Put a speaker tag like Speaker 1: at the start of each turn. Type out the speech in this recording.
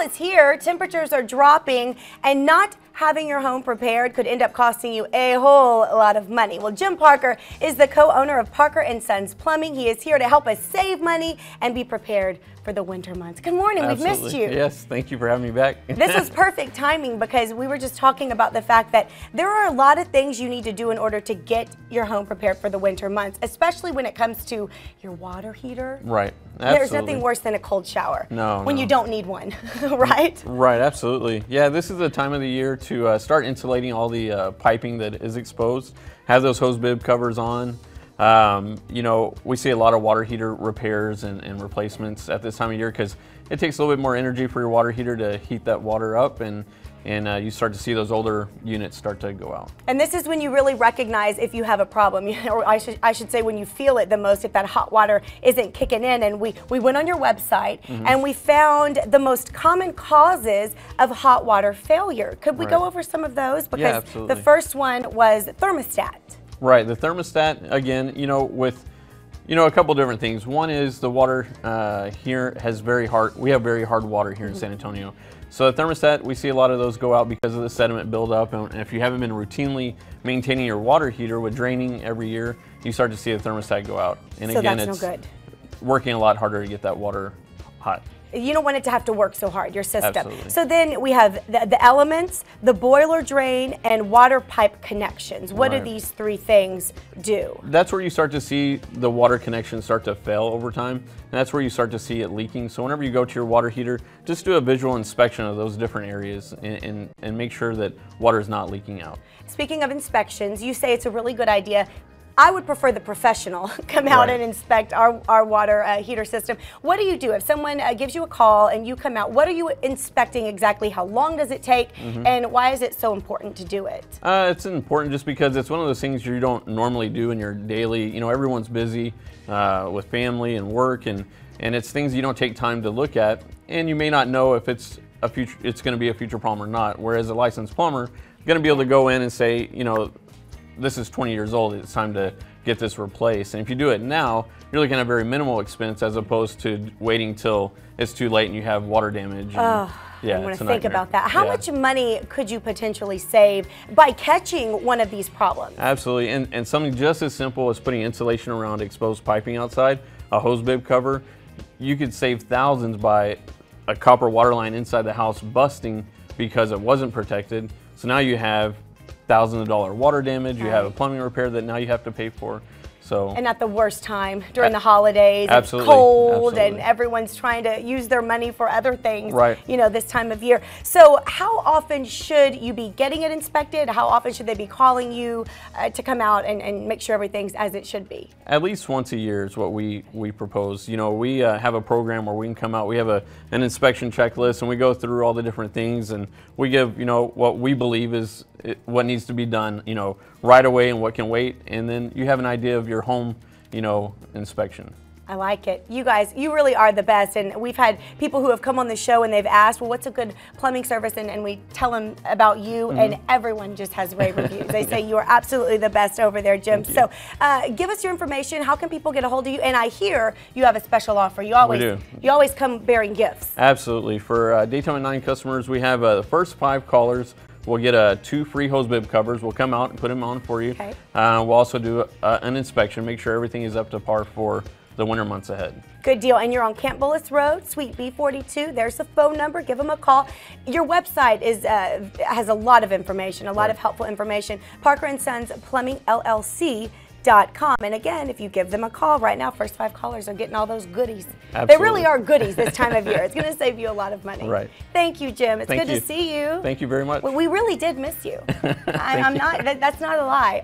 Speaker 1: is here. Temperatures are dropping, and not having your home prepared could end up costing you a whole lot of money. Well, Jim Parker is the co-owner of Parker & Sons Plumbing. He is here to help us save money and be prepared for the winter months. Good morning.
Speaker 2: Absolutely.
Speaker 1: We've missed you.
Speaker 2: Yes, thank you for having me back.
Speaker 1: This was perfect timing because we were just talking about the fact that there are a lot of things you need to do in order to get your home prepared for the winter months, especially when it comes to your water heater.
Speaker 2: Right. Absolutely.
Speaker 1: There's nothing worse than a cold shower.
Speaker 2: No.
Speaker 1: When you don't need one, right?
Speaker 2: Right, absolutely. Yeah, this is the time of the year to start insulating all the piping that is exposed. Have those hose bib covers on. You know, we see a lot of water heater repairs and replacements at this time of year because it takes a little bit more energy for your water heater to heat that water up, and you start to see those older units start to go out. And
Speaker 1: this is when you really recognize if you have a problem, or I should say when you feel it the most, if that hot water isn't kicking in. And we went on your website and we found the most common causes of hot water failure. Could we go over some of those? Because the first one was thermostat. Right,
Speaker 2: the thermostat, again, with a couple different things. One is the water here we have very hard water here in San Antonio. So the thermostat, we see a lot of those go out because of the sediment buildup, and if you haven't been routinely maintaining your water heater with draining every year, you start to see the thermostat go out. And
Speaker 1: so
Speaker 2: again,
Speaker 1: that's no good.
Speaker 2: Working a lot harder to get that water hot.
Speaker 1: You don't want it to have to work so hard, your system.
Speaker 2: Absolutely.
Speaker 1: So then we have the elements, the boiler drain, and water pipe connections. What do these three things do? That's
Speaker 2: where you start to see the water connections start to fail over time, and that's where you start to see it leaking. So whenever you go to your water heater, just do a visual inspection of those different areas and make sure that water is not leaking out.
Speaker 1: Speaking of inspections, you say it's a really good idea. I would prefer the professional come out and inspect our water heater system. What do you do if someone gives you a call and you come out? What are you inspecting exactly? How long does it take? And why is it so important to do it?
Speaker 2: It's important just because it's one of those things you don't normally do in your daily, everyone's busy with family and work, and it's things you don't take time to look at, and you may not know if it's going to be a future problem or not. Whereas a licensed plumber is going to be able to go in and say, this is 20 years old, it's time to get this replaced. And if you do it now, you're looking at a very minimal expense as opposed to waiting till it's too late and you have water damage.
Speaker 1: I want to think about that. How much money could you potentially save by catching one of these problems?
Speaker 2: Absolutely, and something just as simple as putting insulation around exposed piping outside, a hose bib cover, you could save thousands by a copper water line inside the house busting because it wasn't protected. So now you have thousands of dollar water damage, you have a plumbing repair that now you have to pay for.
Speaker 1: And at the worst time during the holidays, it's cold, and everyone's trying to use their money for other things, this time of year. So how often should you be getting it inspected? How often should they be calling you to come out and make sure everything's as it should be?
Speaker 2: At least once a year is what we propose. We have a program where we can come out, we have an inspection checklist, and we go through all the different things, and we give, what we believe is what needs to be done, right away and what can wait, and then you have an idea of your home, inspection.
Speaker 1: I like it. You guys, you really are the best, and we've had people who have come on the show and they've asked, well, what's a good plumbing service, and we tell them about you, and everyone just has rave reviews. They say you are absolutely the best over there, Jim. So give us your information. How can people get a hold of you? And I hear you have a special offer. You always come bearing gifts.
Speaker 2: Absolutely. For Daytime at 9 customers, we have the first 5 callers. We'll get 2 free hose bib covers. We'll come out and put them on for you. We'll also do an inspection, make sure everything is up to par for the winter months ahead.
Speaker 1: Good deal. And you're on Camp Bullis Road, Suite B42. There's the phone number. Give them a call. Your website has a lot of information, a lot of helpful information. Parker & Sons Plumbing LLC.com. And again, if you give them a call right now, first 5 callers are getting all those goodies.
Speaker 2: Absolutely.
Speaker 1: They really are goodies this time of year. It's going to save you a lot of money.
Speaker 2: Right.
Speaker 1: Thank you, Jim. It's good to see you.
Speaker 2: Thank you very much.
Speaker 1: We really did miss you. That's not a lie.